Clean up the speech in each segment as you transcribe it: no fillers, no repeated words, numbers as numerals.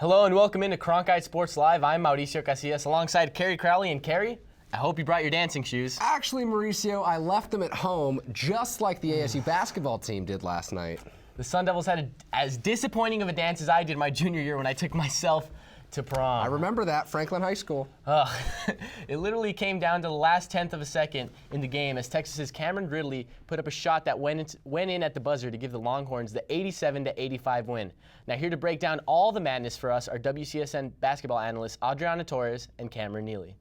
Hello and welcome into Cronkite Sports Live. I'm Mauricio Casillas alongside Carrie Crowley. And Carrie, I hope you brought your dancing shoes. Actually, Mauricio, I left them at home just like the ASU basketball team did last night. The Sun Devils had as disappointing of a dance as I did my junior year when I took myself to prom. I remember that, Franklin High School. It literally came down to the last tenth of a second in the game as Texas's Cameron Ridley put up a shot that went in at the buzzer to give the Longhorns the 87-85 win. Now here to break down all the madness for us are WCSN basketball analysts Adriana Torres and Cameron Neely.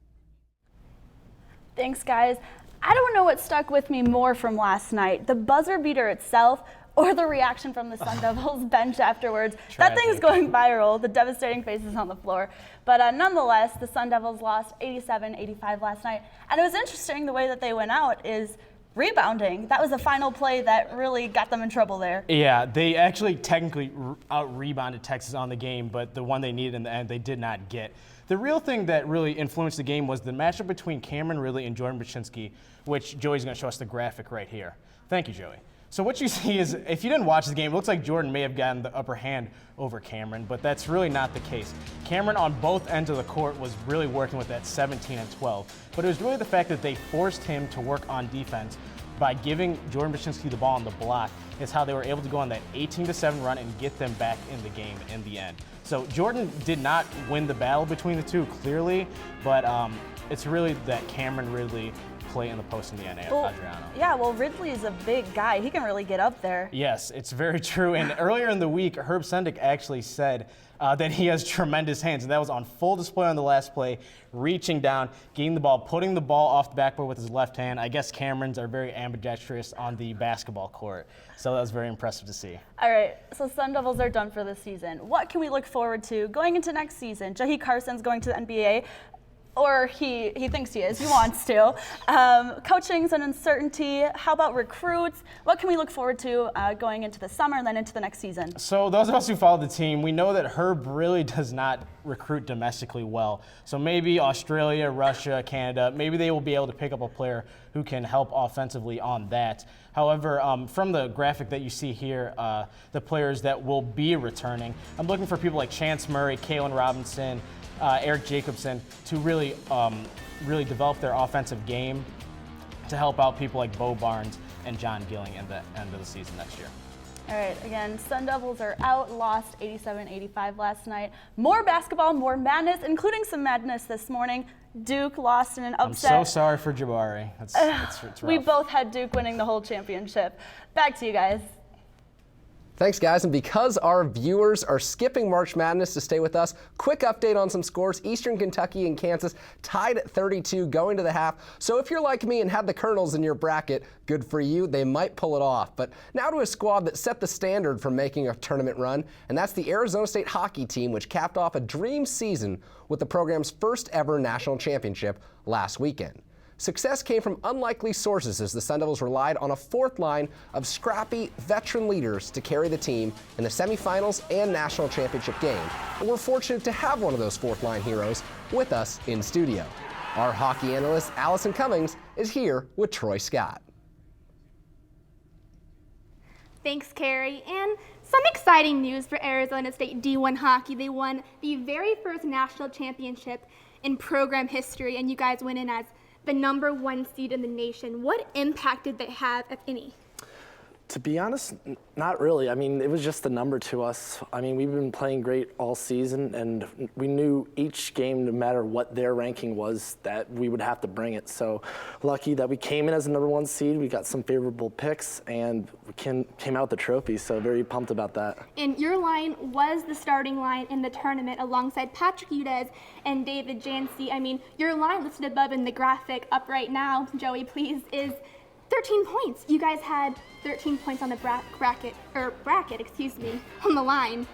Thanks, guys. I don't know what stuck with me more from last night, the buzzer beater itself or the reaction from the Sun Devils bench afterwards. Tragic. That thing's going viral, the devastating faces on the floor. But nonetheless, the Sun Devils lost 87-85 last night. And it was interesting the way that they went out is rebounding. That was the final play that really got them in trouble there. Yeah, they actually technically out-rebounded Texas on the game, but the one they needed in the end, they did not get. The real thing that really influenced the game was the matchup between Cameron Ridley and Jordan Baczynski, which Joey's going to show us the graphic right here. Thank you, Joey. So what you see is, if you didn't watch the game, it looks like Jordan may have gotten the upper hand over Cameron, but that's really not the case. Cameron on both ends of the court was really working with that 17 and 12, but it was really the fact that they forced him to work on defense by giving Jordan Baczynski the ball on the block is how they were able to go on that 18-7 run and get them back in the game in the end. So Jordan did not win the battle between the two, clearly, but it's really that Cameron Ridley play in the post in the end, Adriano. Yeah, well, Ridley's a big guy. He can really get up there. Yes, it's very true. And earlier in the week, Herb Sendick actually said that he has tremendous hands, and that was on full display on the last play, reaching down, getting the ball, putting the ball off the backboard with his left hand. I guess Camerons are very ambidextrous on the basketball court, so that was very impressive to see. All right, so Sun Devils are done for this season. What can we look forward to going into next season? Jahi Carson's going to the NBA. Or he thinks he is, he wants to. Coaching's an uncertainty. How about recruits? What can we look forward to going into the summer and then into the next season? So those of us who follow the team, we know that Herb really does not recruit domestically well. So maybe Australia, Russia, Canada, maybe they will be able to pick up a player who can help offensively on that. However, from the graphic that you see here, the players that will be returning, I'm looking for people like Chance Murray, Kalen Robinson, Eric Jacobson to really develop their offensive game to help out people like Bo Barnes and John Gilling at the end of the season next year. All right, again, Sun Devils are out, lost 87-85 last night. More basketball, more madness, including some madness this morning. Duke lost in an upset. I'm so sorry for Jabari. It's rough. We both had Duke winning the whole championship. Back to you guys. Thanks, guys. And because our viewers are skipping March Madness to stay with us, quick update on some scores. Eastern Kentucky and Kansas tied at 32 going to the half. So if you're like me and had the Colonels in your bracket, good for you. They might pull it off. But now to a squad that set the standard for making a tournament run, and that's the Arizona State hockey team, which capped off a dream season with the program's first ever national championship last weekend. Success came from unlikely sources as the Sun Devils relied on a fourth line of scrappy veteran leaders to carry the team in the semifinals and national championship game. And we're fortunate to have one of those fourth line heroes with us in studio. Our hockey analyst, Allison Cummings, is here with Troy Scott. Thanks, Carrie. And some exciting news for Arizona State D1 hockey. They won the very first national championship in program history, and you guys went in as the #1 seed in the nation. What impact did that have, if any? To be honest, not really. I mean, it was just a number to us. I mean, we've been playing great all season, and we knew each game, no matter what their ranking was, that we would have to bring it. So lucky that we came in as the #1 seed. We got some favorable picks, and we came out with the trophy, so very pumped about that. And your line was the starting line in the tournament alongside Patrick Udez and David Jancy. I mean, your line listed above in the graphic up right now, Joey, please, is 13 points. You guys had 13 points on the bracket, on the line.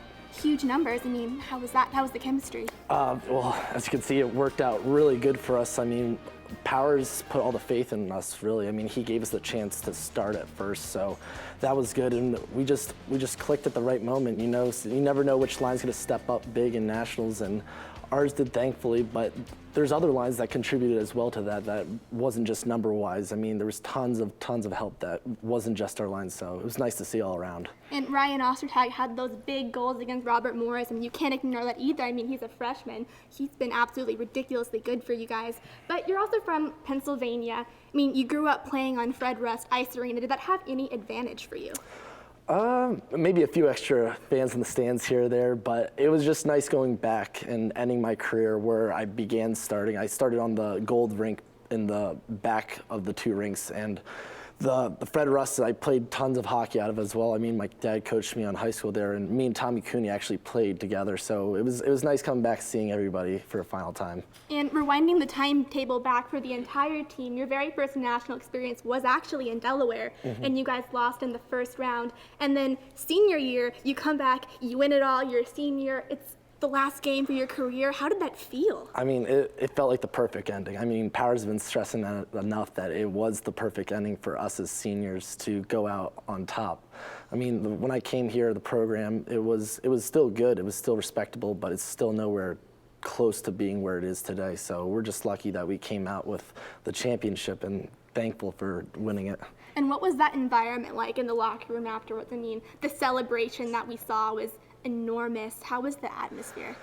Huge numbers. I mean, how was that? How was the chemistry? Well, as you can see, it worked out really good for us. I mean, Powers put all the faith in us, really. I mean, he gave us the chance to start at first, so that was good. And we just clicked at the right moment, you know. So you never know which line's going to step up big in nationals, and Ours did, thankfully, but there's other lines that contributed as well to that wasn't just number-wise. I mean, there was tons of help that wasn't just our line, so it was nice to see all around. And Ryan Ostertag had those big goals against Robert Morris, and you can't ignore that either. I mean, he's a freshman. He's been absolutely ridiculously good for you guys. But you're also from Pennsylvania. I mean, you grew up playing on Fred Rust Ice Arena. Did that have any advantage for you? Maybe a few extra fans in the stands here or there, but it was just nice going back and ending my career where I began starting. I started on the gold rink in the back of the two rinks, and the Fred Rust I played tons of hockey out of as well. I mean, my dad coached me on high school there, and me and Tommy Cooney actually played together, so it was nice coming back seeing everybody for a final time. And rewinding the timetable back for the entire team, your very first national experience was actually in Delaware, and you guys lost in the first round. And then senior year, you come back, you win it all, you're a senior, it's the last game for your career. How did that feel? I mean, it felt like the perfect ending. I mean, Power's been stressing that enough that it was the perfect ending for us as seniors to go out on top. I mean, when I came here, the program, it was still good, it was still respectable, but it's still nowhere close to being where it is today. So we're just lucky that we came out with the championship and thankful for winning it. And what was that environment like in the locker room afterwards? I mean, the celebration that we saw was enormous. How was the atmosphere?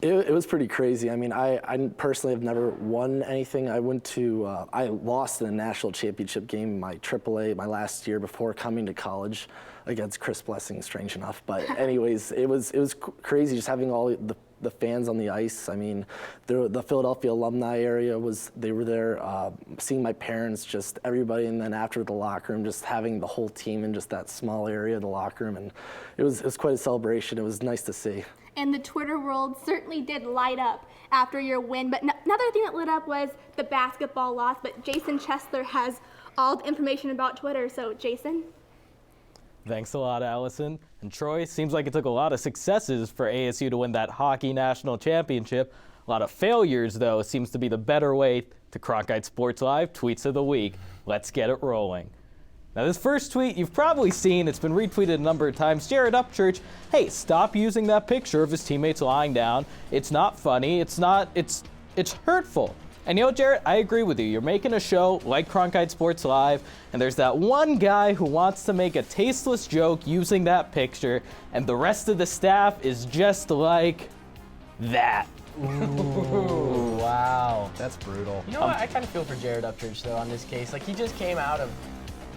It was pretty crazy. I mean, I personally have never won anything. I lost in a national championship game, my AAA, my last year before coming to college against Chris Blessing, strange enough. But anyways, it was crazy just having all the fans on the ice. I mean, the Philadelphia alumni area they were there, seeing my parents, just everybody, and then after the locker room, just having the whole team in just that small area of the locker room, and it was quite a celebration. It was nice to see. And the Twitter world certainly did light up after your win, but another thing that lit up was the basketball loss, but Jason Chesler has all the information about Twitter, so Jason? Thanks a lot, Allison. And Troy, seems like it took a lot of successes for ASU to win that hockey national championship. A lot of failures, though, seems to be the better way to Cronkite Sports Live Tweets of the Week. Let's get it rolling. Now, this first tweet you've probably seen. It's been retweeted a number of times. Jared Upchurch, hey, stop using that picture of his teammates lying down. It's not funny. It's hurtful. And you know, Jared, I agree with you. You're making a show like Cronkite Sports Live, and there's that one guy who wants to make a tasteless joke using that picture, and the rest of the staff is just like that. Ooh, wow. That's brutal. You know what? I kind of feel for Jared Upchurch, though, on this case. Like, he just came out of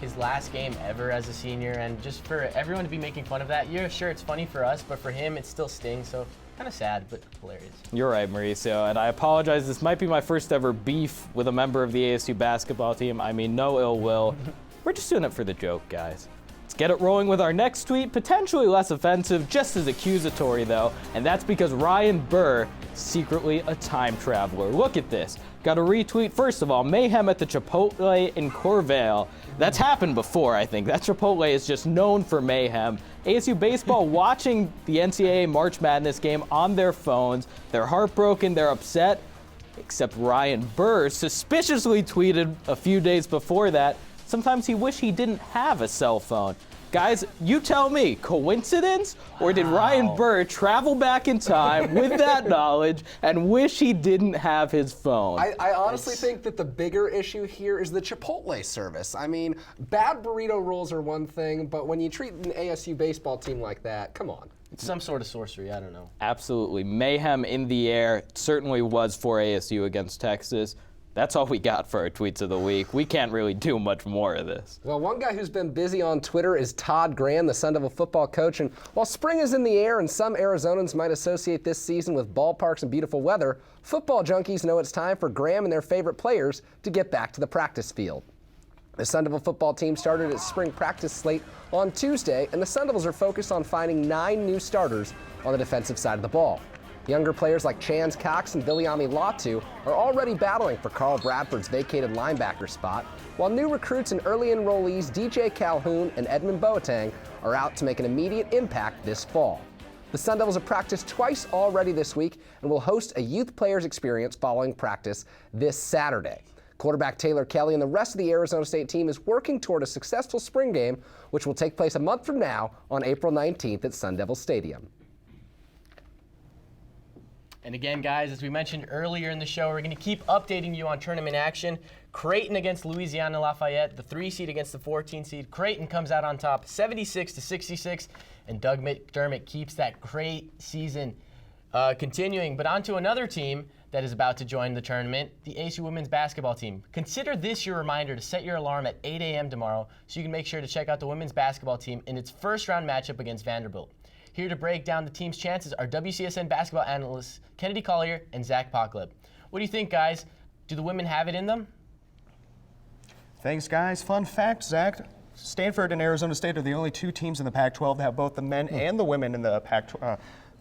his last game ever as a senior, and just for everyone to be making fun of that, yeah, sure, it's funny for us, but for him, it still stings, so kind of sad, but hilarious. You're right, Mauricio, and I apologize. This might be my first ever beef with a member of the ASU basketball team. I mean, no ill will. We're just doing it for the joke, guys. Let's get it rolling with our next tweet, potentially less offensive, just as accusatory, though, and that's because Ryan Burr is secretly a time traveler. Look at this. Got a retweet, first of all, mayhem at the Chipotle in Corvallis. That's happened before, I think. That Chipotle is just known for mayhem. ASU baseball watching the NCAA March Madness game on their phones. They're heartbroken, they're upset, except Ryan Burr suspiciously tweeted a few days before that, sometimes he wished he didn't have a cell phone. Guys, you tell me, coincidence? Or did Ryan Burr travel back in time with that knowledge and wish he didn't have his phone? I honestly think that the bigger issue here is the Chipotle service. I mean, bad burrito rolls are one thing, but when you treat an ASU baseball team like that, come on. It's some sort of sorcery, I don't know. Absolutely. Mayhem in the air. It certainly was for ASU against Texas. That's all we got for our Tweets of the Week. We can't really do much more of this. Well, one guy who's been busy on Twitter is Todd Graham, the Sun Devil football coach. And while spring is in the air and some Arizonans might associate this season with ballparks and beautiful weather, football junkies know it's time for Graham and their favorite players to get back to the practice field. The Sun Devil football team started its spring practice slate on Tuesday, and the Sun Devils are focused on finding 9 new starters on the defensive side of the ball. Younger players like Chance Cox and Viliami Latu are already battling for Carl Bradford's vacated linebacker spot, while new recruits and early enrollees DJ Calhoun and Edmund Boateng are out to make an immediate impact this fall. The Sun Devils have practiced twice already this week and will host a youth players experience following practice this Saturday. Quarterback Taylor Kelly and the rest of the Arizona State team is working toward a successful spring game, which will take place a month from now on April 19th at Sun Devil Stadium. And again, guys, as we mentioned earlier in the show, we're going to keep updating you on tournament action. Creighton against Louisiana Lafayette, the 3 seed against the 14 seed. Creighton comes out on top, 76-66, and Doug McDermott keeps that great season continuing. But on to another team that is about to join the tournament, the ASU women's basketball team. Consider this your reminder to set your alarm at 8 a.m. tomorrow so you can make sure to check out the women's basketball team in its first round matchup against Vanderbilt. Here to break down the team's chances are WCSN basketball analysts Kennedy Collier and Zach Pockleb. What do you think, guys? Do the women have it in them? Thanks, guys. Fun fact, Zach. Stanford and Arizona State are the only 2 teams in the Pac-12 that have both the men and the women in the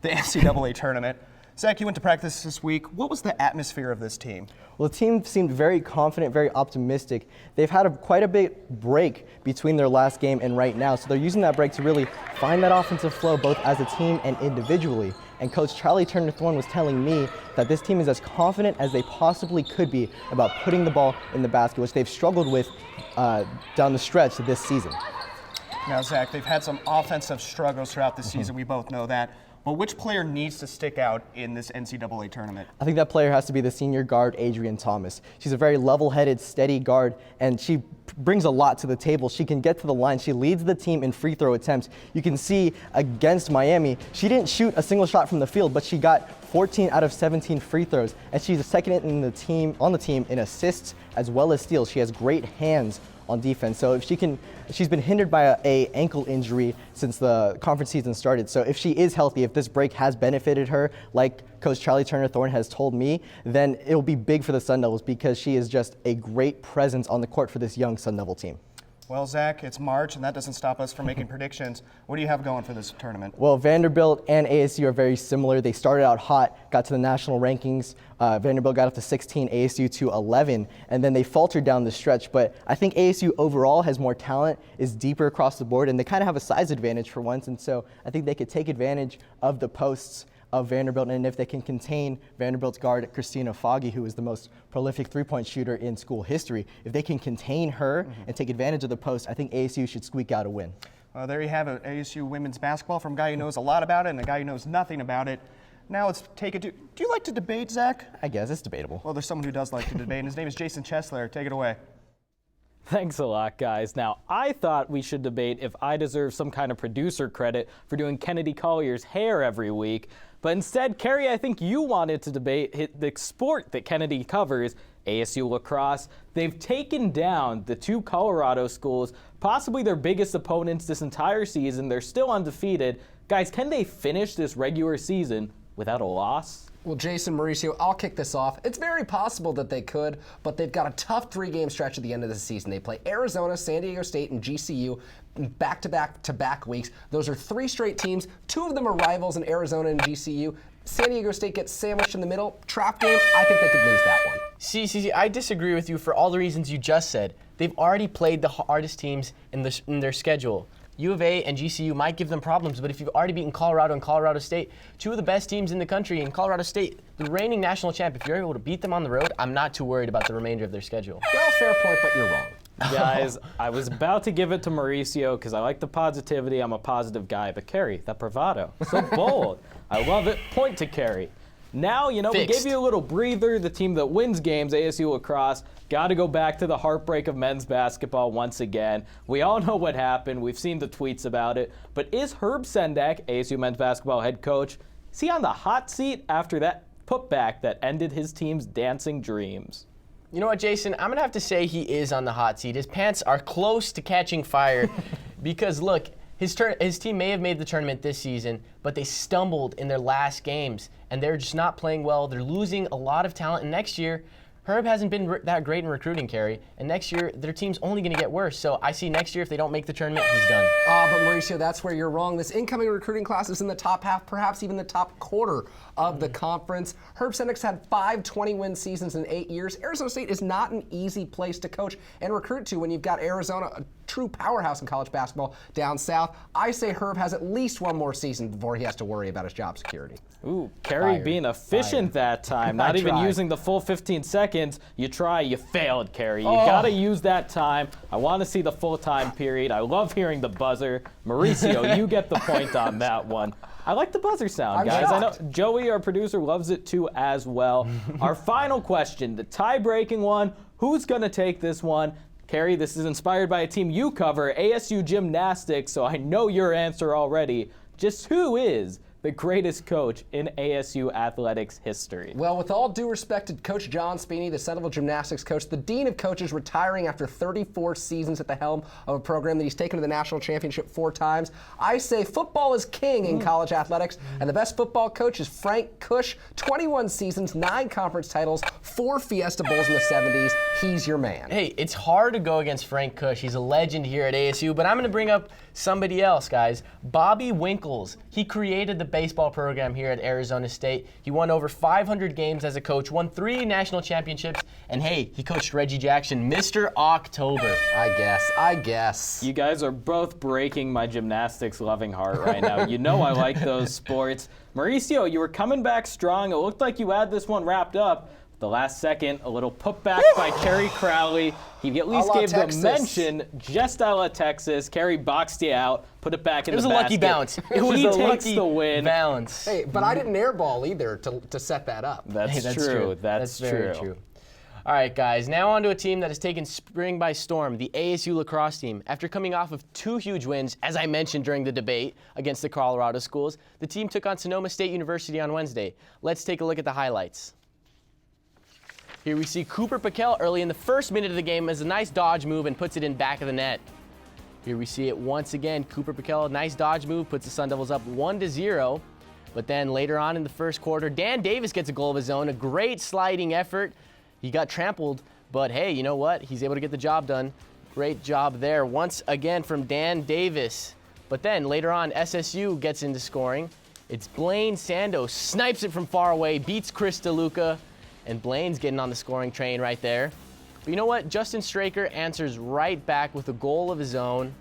the NCAA tournament. Zach, you went to practice this week. What was the atmosphere of this team? Well, the team seemed very confident, very optimistic. They've had quite a bit break between their last game and right now, so they're using that break to really find that offensive flow both as a team and individually. And Coach Charlie Turner-Thorne was telling me that this team is as confident as they possibly could be about putting the ball in the basket, which they've struggled with down the stretch this season. Now, Zach, they've had some offensive struggles throughout the season. We both know that. But which player needs to stick out in this NCAA tournament? I think that player has to be the senior guard, Adrian Thomas. She's a very level-headed, steady guard, and she brings a lot to the table. She can get to the line. She leads the team in free throw attempts. You can see against Miami, she didn't shoot a single shot from the field, but she got 14 out of 17 free throws, and she's the second on the team in assists as well as steals. She has great hands on defense. So if she's been hindered by a ankle injury since the conference season started. So if she is healthy, if this break has benefited her, like Coach Charlie Turner-Thorne has told me, then it'll be big for the Sun Devils because she is just a great presence on the court for this young Sun Devil team. Well, Zach, it's March, and that doesn't stop us from making predictions. What do you have going for this tournament? Well, Vanderbilt and ASU are very similar. They started out hot, got to the national rankings. Vanderbilt got up to 16, ASU to 11, and then they faltered down the stretch. But I think ASU overall has more talent, is deeper across the board, and they kind of have a size advantage for once. And so I think they could take advantage of the posts of Vanderbilt, and if they can contain Vanderbilt's guard, Christina Foggy, who is the most prolific three-point shooter in school history, if they can contain her and take advantage of the post, I think ASU should squeak out a win. Well, there you have it, ASU women's basketball from a guy who knows a lot about it and a guy who knows nothing about it. Now let's take it to, do you like to debate, Zach? I guess it's debatable. Well, there's someone who does like to debate, and his name is Jason Chesler. Take it away. Thanks a lot, guys. Now, I thought we should debate if I deserve some kind of producer credit for doing Kennedy Collier's hair every week. But instead, Carrie, I think you wanted to debate the sport that Kennedy covers, ASU Lacrosse. They've taken down the 2 Colorado schools, possibly their biggest opponents this entire season. They're still undefeated. Guys, can they finish this regular season without a loss? Well, Jason, Mauricio, I'll kick this off. It's very possible that they could, but they've got a tough 3-game stretch at the end of the season. They play Arizona, San Diego State, and GCU back-to-back weeks. Those are 3 straight teams. 2 of them are rivals in Arizona and GCU. San Diego State gets sandwiched in the middle. Trap game, I think they could lose that one. See, I disagree with you for all the reasons you just said. They've already played the hardest teams in their schedule. U of A and GCU might give them problems, but if you've already beaten Colorado and Colorado State, 2 of the best teams in the country, in Colorado State, the reigning national champ, if you're able to beat them on the road, I'm not too worried about the remainder of their schedule. Well, fair point, but you're wrong. Guys, I was about to give it to Mauricio because I like the positivity. I'm a positive guy. But Carrie, that bravado, so bold. I love it. Point to Carrie. Now, we gave you a little breather. The team that wins games, ASU Lacrosse, got to go back to the heartbreak of men's basketball once again. We all know what happened. We've seen the tweets about it. But is Herb Sendak, ASU men's basketball head coach, is he on the hot seat after that putback that ended his team's dancing dreams? You know what, Jason? I'm going to have to say he is on the hot seat. His pants are close to catching fire because, look, his team may have made the tournament this season, but they stumbled in their last games, and they're just not playing well. They're losing a lot of talent, and next year, Herb hasn't been that great in recruiting, Carrie, and next year, their team's only going to get worse. So I see next year, if they don't make the tournament, he's done. But Mauricio, that's where you're wrong. This incoming recruiting class is in the top half, perhaps even the top quarter of the conference. Herb Sendik's had 5 20-win seasons in 8 years. Arizona State is not an easy place to coach and recruit to when you've got Arizona, a true powerhouse in college basketball, down south. I say Herb has at least 1 more season before he has to worry about his job security. Ooh, Carrie being efficient that time, not even using the full 15 seconds. You try, you failed, Carrie. You gotta use that time. I want to see the full time period. I love hearing the buzzer. Mauricio, you get the point on that one. I like the buzzer sound, I'm guys. shocked. I know Joey, our producer, loves it too as well. Our final question, the tie-breaking one. Who's going to take this one? Carrie, this is inspired by a team you cover, ASU Gymnastics, so I know your answer already. Just who is the greatest coach in ASU athletics history? Well, with all due respect to Coach John Speeney, the Centerville Gymnastics coach, the dean of coaches retiring after 34 seasons at the helm of a program that he's taken to the national championship 4 times, I say football is king in college athletics, and the best football coach is Frank Kush. 21 seasons, 9 conference titles, 4 Fiesta Bowls in the 70s. He's your man. Hey, it's hard to go against Frank Kush. He's a legend here at ASU, but I'm going to bring up somebody else, guys. Bobby Winkles. He created the baseball program here at Arizona State. He won over 500 games as a coach, won 3 national championships, and hey, he coached Reggie Jackson, Mr. October. I guess. You guys are both breaking my gymnastics loving heart right now. You know I like those sports. Mauricio, you were coming back strong. It looked like you had this one wrapped up. The last second, a little putback by Kerry Crowley. He at least gave the mention just a la Texas. Kerry boxed you out, put it back in the basket. It was a lucky bounce. It was a lucky the win. bounce. Hey, but I didn't airball either to set that up. That's true. That's very true. All right, guys, now on to a team that has taken spring by storm, the ASU Lacrosse team. After coming off of 2 huge wins, as I mentioned during the debate against the Colorado schools, the team took on Sonoma State University on Wednesday. Let's take a look at the highlights. Here we see Cooper Paquel early in the first minute of the game as a nice dodge move and puts it in back of the net. Here we see it once again. Cooper Paquel, nice dodge move, puts the Sun Devils up 1-0. But then later on in the first quarter, Dan Davis gets a goal of his own. A great sliding effort. He got trampled, but hey, you know what? He's able to get the job done. Great job there once again from Dan Davis. But then later on, SSU gets into scoring. It's Blaine Sando, snipes it from far away, beats Chris DeLuca. And Blaine's getting on the scoring train right there. But you know what? Justin Straker answers right back with a goal of his own.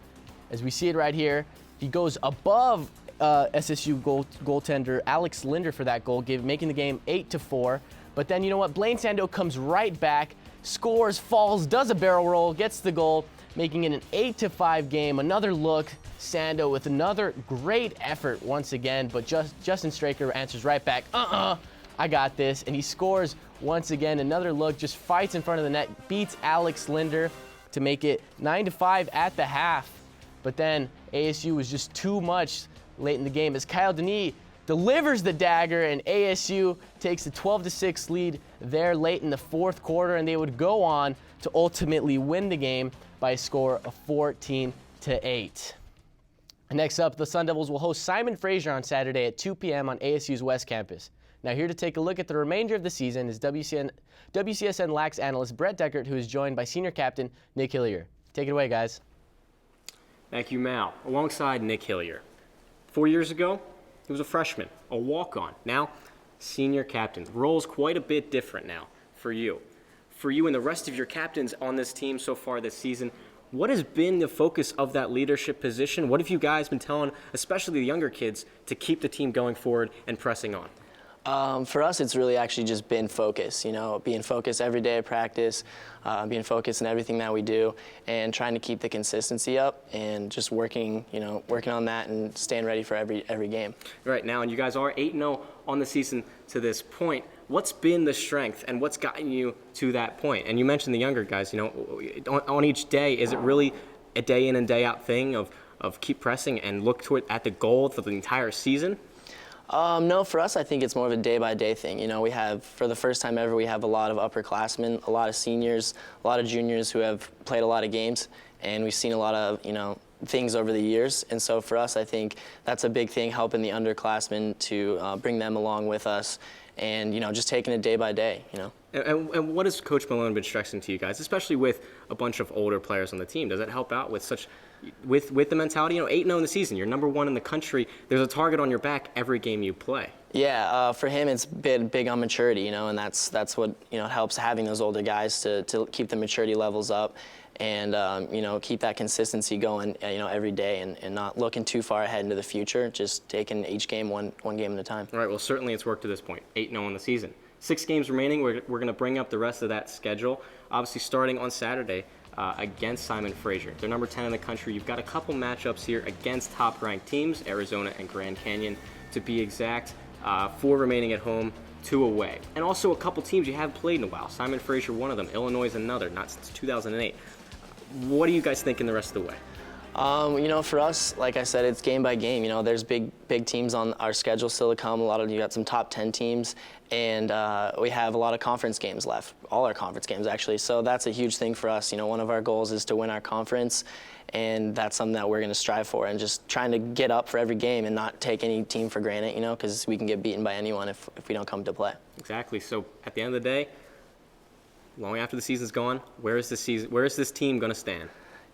As we see it right here, he goes above SSU goaltender Alex Linder for that goal, making the game 8-4. But then you know what? Blaine Sando comes right back, scores, falls, does a barrel roll, gets the goal, making it an 8-5 game. Another look, Sando with another great effort once again, but Justin Straker answers right back, I got this, and he scores once again. Another look, just fights in front of the net, beats Alex Linder to make it 9-5 at the half. But then ASU was just too much late in the game as Kyle Denis delivers the dagger, and ASU takes a 12-6 lead there late in the fourth quarter, and they would go on to ultimately win the game by a score of 14-8. Next up, the Sun Devils will host Simon Fraser on Saturday at 2 p.m. on ASU's West Campus. Now here to take a look at the remainder of the season is WCSN Lax analyst Brett Deckert, who is joined by senior captain Nick Hillier. Take it away, guys. Thank you, Mal. Alongside Nick Hillier. 4 years ago, he was a freshman, a walk-on. Now, senior captain. Role's quite a bit different now for you. For you and the rest of your captains on this team so far this season, what has been the focus of that leadership position? What have you guys been telling, especially the younger kids, to keep the team going forward and pressing on? For us, it's really actually just been focus, being focused every day at practice, being focused in everything that we do, and trying to keep the consistency up and just working on that and staying ready for every game. Right now, and you guys are 8-0 on the season to this point. What's been the strength and what's gotten you to that point? And you mentioned the younger guys, on each day, is it really a day in and day out thing of keep pressing and look at the goal for the entire season? No, for us, I think it's more of a day-by-day thing. We have, for the first time ever, we have a lot of upperclassmen, a lot of seniors, a lot of juniors who have played a lot of games, and we've seen a lot of, things over the years. And so for us, I think that's a big thing, helping the underclassmen to bring them along with us and, just taking it day by day, And what has Coach Malone been stressing to you guys, especially with a bunch of older players on the team? Does it help out with with the mentality? 8-0 in the season, you're number 1 in the country. There's a target on your back every game you play. Yeah, for him, it's been big on maturity, and that's what helps having those older guys to keep the maturity levels up, and keep that consistency going, every day, and not looking too far ahead into the future. Just taking each game one game at a time. All right. Well, certainly it's worked to this point. 8-0 in the season. 6 games remaining. We're going to bring up the rest of that schedule. Obviously, starting on Saturday. Against Simon Fraser. They're number 10 in the country. You've got a couple matchups here against top-ranked teams, Arizona and Grand Canyon. to be exact, 4 remaining at home, 2 away. And also a couple teams you haven't played in a while. Simon Fraser, one of them. Illinois is another, not since 2008. What do you guys think in the rest of the way? You know, for us, like I said, it's game by game. You know, there's big teams on our schedule still to come. You got some top 10 teams, and we have a lot of conference games left, all our conference games actually. So that's a huge thing for us. You know, one of our goals is to win our conference, and that's something that we're going to strive for, and just trying to get up for every game and not take any team for granted, you know, because we can get beaten by anyone if we don't come to play. Exactly. So at the end of the day, long after the season's gone, where is this team going to stand?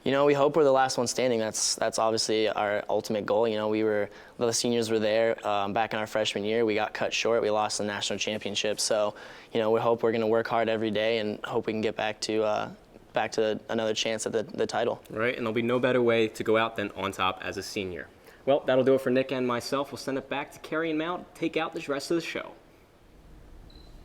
You know, we hope we're the last one standing. That's obviously our ultimate goal. You know, the seniors were there back in our freshman year. We got cut short. We lost the national championship. So, you know, we hope we're going to work hard every day and hope we can get back to another chance at the title. Right, and there'll be no better way to go out than on top as a senior. Well, that'll do it for Nick and myself. We'll send it back to Kerry and Mount to take out the rest of the show.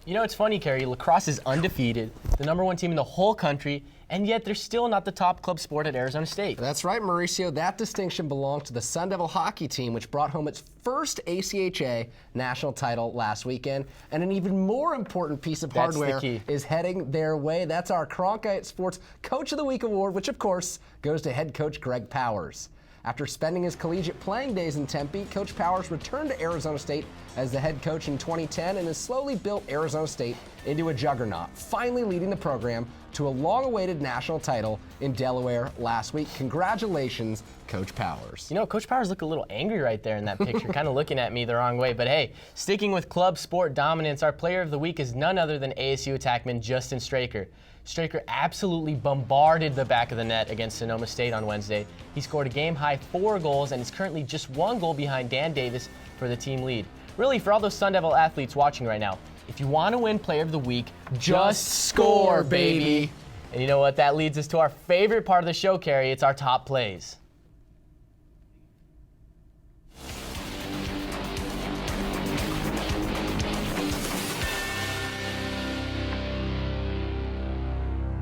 You know, it's funny, Kerry. Lacrosse is undefeated, the #1 team in the whole country, and yet they're still not the top club sport at Arizona State. That's right, Mauricio. That distinction belongs to the Sun Devil hockey team, which brought home its first ACHA national title last weekend. And an even more important piece of hardware is heading their way. That's our Cronkite Sports Coach of the Week award, which, of course, goes to head coach Greg Powers. After spending his collegiate playing days in Tempe, Coach Powers returned to Arizona State as the head coach in 2010 and has slowly built Arizona State into a juggernaut, finally leading the program to a long-awaited national title in Delaware last week. Congratulations, Coach Powers. You know, Coach Powers looked a little angry right there in that picture, kind of looking at me the wrong way. But hey, sticking with club sport dominance, our player of the week is none other than ASU attackman Justin Straker. Straker absolutely bombarded the back of the net against Sonoma State on Wednesday. He scored a game-high 4 goals and is currently just 1 goal behind Dan Davis for the team lead. Really, for all those Sun Devil athletes watching right now, if you want to win Player of the Week, just score, baby. And you know what? That leads us to our favorite part of the show, Kerry. It's our top plays.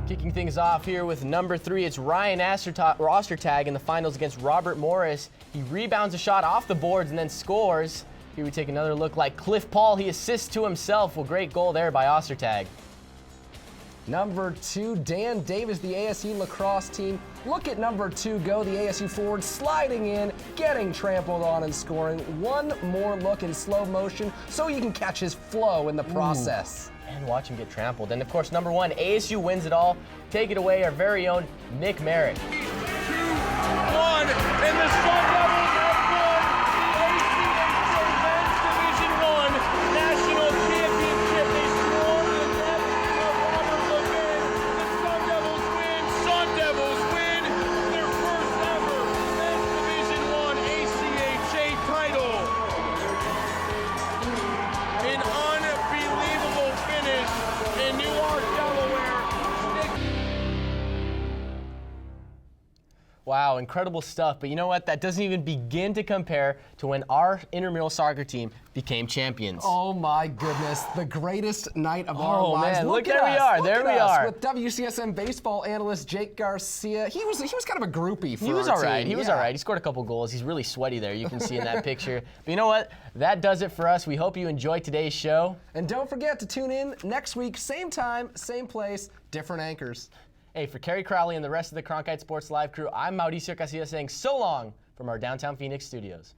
Kicking things off here with number 3, it's Ryan Ostertag in the finals against Robert Morris. He rebounds a shot off the boards and then scores. Here we take another look like Cliff Paul. He assists to himself. A great goal there by Ostertag. Number 2, Dan Davis, the ASU lacrosse team. Look at number 2 go, the ASU forward sliding in, getting trampled on and scoring. One more look in slow motion so you can catch his flow in the process. And watch him get trampled. And of course, number 1, ASU wins it all. Take it away, our very own Nick Merritt. 2-1, and the Sun Devils have won the ACHA Men's Division I National Championship. They score the net of Robert Levin. The Sun Devils win. Sun Devils win their first ever Men's Division I ACHA title. An unbelievable finish in Newark, Delaware. Wow, incredible stuff. But you know what? That doesn't even begin to compare to when our intramural soccer team became champions. Oh my goodness, the greatest night of our lives. Man, look there we are. There we are. With WCSM baseball analyst Jake Garcia. He was kind of a groupie for He was our all right. team. He was all right. He scored a couple goals. He's really sweaty there. You can see in that picture. But you know what? That does it for us. We hope you enjoyed today's show. And don't forget to tune in next week, same time, same place, different anchors. Hey, for Kerry Crowley and the rest of the Cronkite Sports Live crew, I'm Mauricio Casilla saying so long from our downtown Phoenix studios.